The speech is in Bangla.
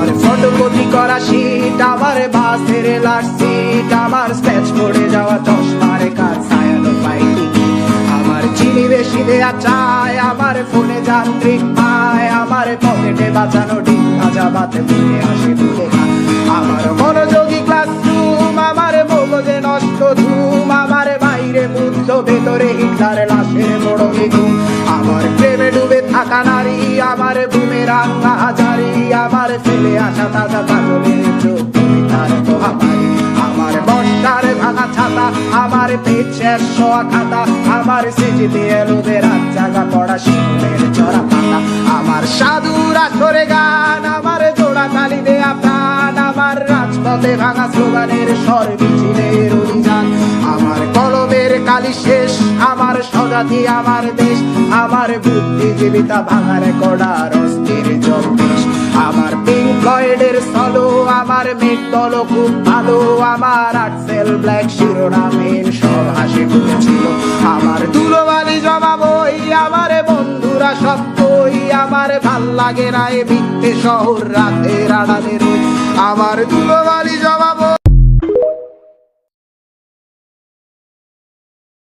আমার ফটোকপি করা শীট, আমার বাসের লাস্ট সিট, আমার স্ক্র্যাচ পড়ে যাওয়া চশমার কাজ ছায়ানো পাইনি, আমার চিনি বেশি দেয়া চায়, আমার ফোনে যান্ত্রিক পায়, আমার পকেটে বাঁচানো ডিম ভাজা ভাতে বুঝে আসে তুলে খায়, আমার মনোযোগী ক্লাসরুম, আমার মগজে নষ্ট ধুম, আমার বাইরে বুদ্ধ ভেতরে হিটলার লাশের বড় বেগুন, আমার প্রেমে ডুবে থাকা নারী, আমার বুমেরাং হাজারি, আমার ফেলে আসা তাজা কাজলের চোখ তার মহামারী, আমার বর্ষার ভাঙা ছাতা, আমার পেট শেষ হওয়া খাতা, আমার সেজিতে এলোদের রাত জাগা পড়া শিমুলের চড়া পাতা, আমার সাধুর আসরে গান, আমার জোড়া তালি দেয়া প্রাণ, আমার রাজপথে ভাঙা স্লোগানের স্বর মিছিলের অভিযান, আমার কলমের কালি শেষ, আমার স্বজাতি আমার দেশ, আমার বুদ্ধিজীবিতা ভাঙার কড়ার অস্থির জগদীশ, আমার পিঙ্ক ফ্লয়েডের সলো, আমার মেঘ দল খুব ভালো, আমার আর্টসেল ব্ল্যাক শিরোনামের সব হাসি ফুটেছিল, আমার ধুলোবালি জমা বই, আমার বন্ধুরা সব কই, আমার ভাল লাগে না এ মিথ্যে শহর রাতের আড়ালে রই, আমার ধুলোবালি জমা